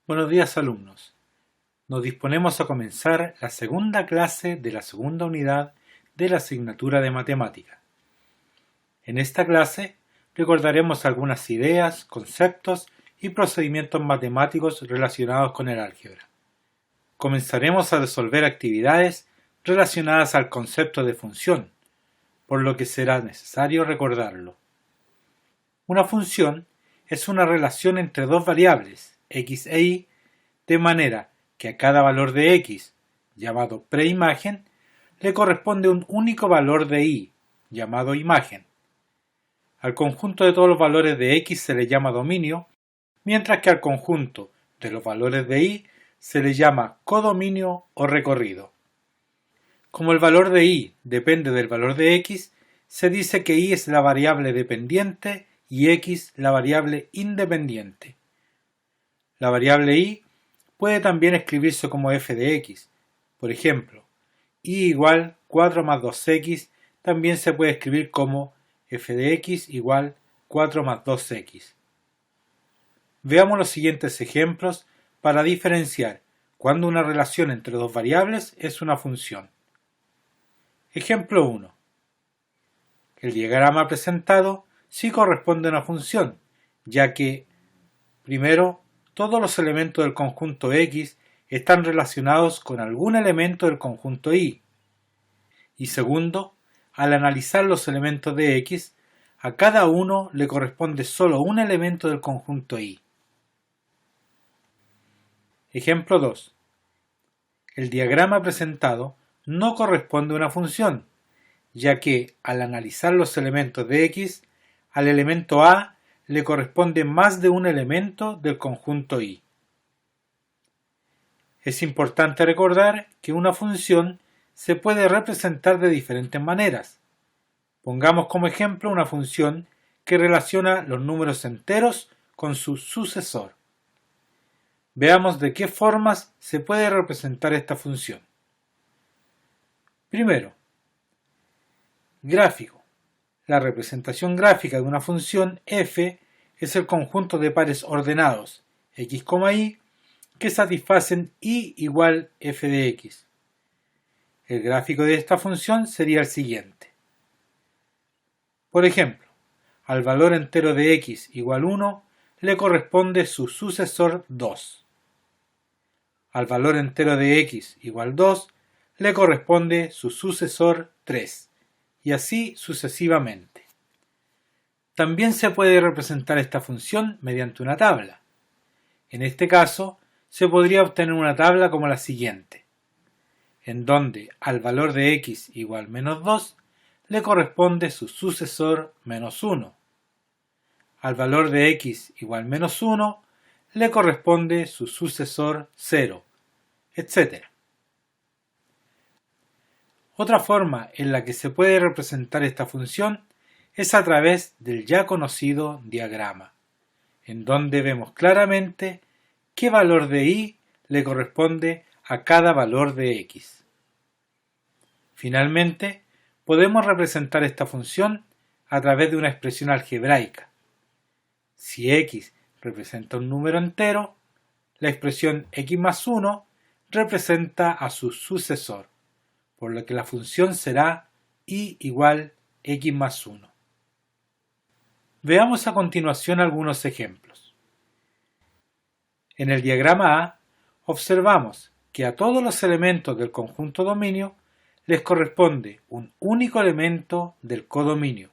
Buenos días, alumnos. Nos disponemos a comenzar la segunda clase de la segunda unidad de la asignatura de matemática. En esta clase recordaremos algunas ideas, conceptos y procedimientos matemáticos relacionados con el álgebra. Comenzaremos a resolver actividades relacionadas al concepto de función, por lo que será necesario recordarlo. Una función es una relación entre dos variables, x e y, de manera que a cada valor de x, llamado preimagen, le corresponde un único valor de y, llamado imagen. Al conjunto de todos los valores de x se le llama dominio, mientras que al conjunto de los valores de y se le llama codominio o recorrido. Como el valor de y depende del valor de x, se dice que y es la variable dependiente y x la variable independiente. La variable y puede también escribirse como f de x. Por ejemplo, y igual 4 más 2x también se puede escribir como f de x igual 4 más 2x. Veamos los siguientes ejemplos para diferenciar cuando una relación entre dos variables es una función. Ejemplo 1. El diagrama presentado sí corresponde a una función, ya que, primero, todos los elementos del conjunto X están relacionados con algún elemento del conjunto Y. Y segundo, al analizar los elementos de X, a cada uno le corresponde solo un elemento del conjunto Y. Ejemplo 2. El diagrama presentado no corresponde a una función, ya que al analizar los elementos de X, al elemento A le corresponde más de un elemento del conjunto Y. Es importante recordar que una función se puede representar de diferentes maneras. Pongamos como ejemplo una función que relaciona los números enteros con su sucesor. Veamos de qué formas se puede representar esta función. Primero, gráfico. La representación gráfica de una función f es el conjunto de pares ordenados x, y que satisfacen y igual f de x. El gráfico de esta función sería el siguiente. Por ejemplo, al valor entero de x igual 1 le corresponde su sucesor 2. Al valor entero de x igual 2 le corresponde su sucesor 3, y así sucesivamente. También se puede representar esta función mediante una tabla. En este caso, se podría obtener una tabla como la siguiente, en donde al valor de x igual menos 2 le corresponde su sucesor menos 1. Al valor de x igual menos 1 le corresponde su sucesor 0, etc. Otra forma en la que se puede representar esta función es a través del ya conocido diagrama, en donde vemos claramente qué valor de y le corresponde a cada valor de x. Finalmente, podemos representar esta función a través de una expresión algebraica. Si x representa un número entero, la expresión x más 1 representa a su sucesor, por lo que la función será y igual x más 1. Veamos a continuación algunos ejemplos. En el diagrama A, observamos que a todos los elementos del conjunto dominio les corresponde un único elemento del codominio,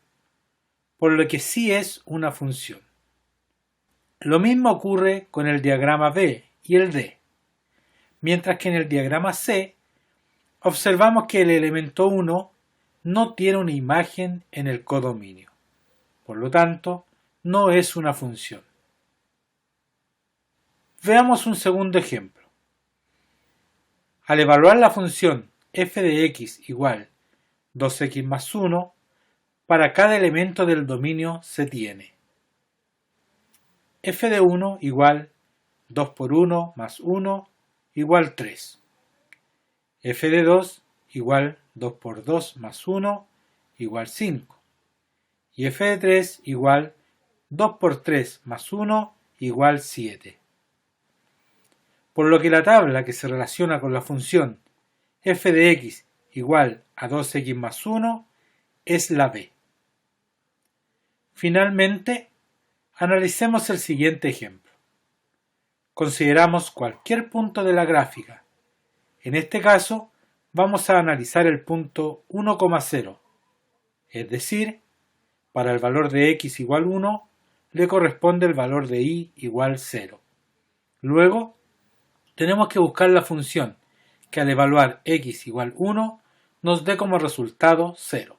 por lo que sí es una función. Lo mismo ocurre con el diagrama B y el D, mientras que en el diagrama C observamos que el elemento 1 no tiene una imagen en el codominio, por lo tanto, no es una función. Veamos un segundo ejemplo. Al evaluar la función f de x igual 2x más 1, para cada elemento del dominio se tiene f de 1 igual 2 por 1 más 1 igual 3. F de 2 igual 2 por 2 más 1 igual 5. Y f de 3 igual 2 por 3 más 1 igual 7. por lo que la tabla que se relaciona con la función f de x igual a 2x más 1 es la b. Finalmente, analicemos el siguiente ejemplo. Consideramos cualquier punto de la gráfica. En este caso, vamos a analizar el punto 1,0, es decir, para el valor de x igual 1, le corresponde el valor de y igual 0. Luego, tenemos que buscar la función que al evaluar x igual 1 nos dé como resultado 0.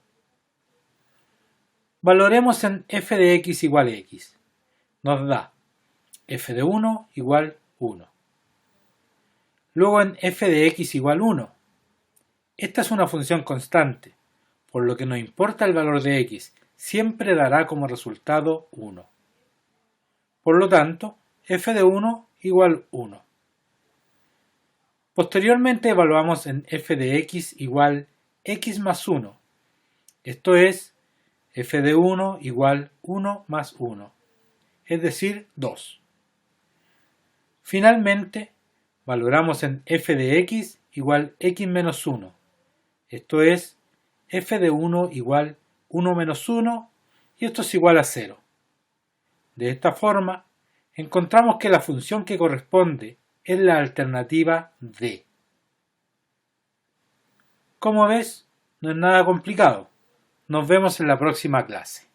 Valoremos en f de x igual x. Nos da f de 1 igual 1. Luego en f de x igual 1. Esta es una función constante, por lo que no importa el valor de x, siempre dará como resultado 1. Por lo tanto, f de 1 igual 1. Posteriormente evaluamos en f de x igual x más 1. Esto es f de 1 igual 1 más 1, es decir, 2. Finalmente, valoramos en f de x igual x menos 1. Esto es f de 1 igual 1 menos 1 y esto es igual a 0. De esta forma, encontramos que la función que corresponde es la alternativa D. Como ves, no es nada complicado. Nos vemos en la próxima clase.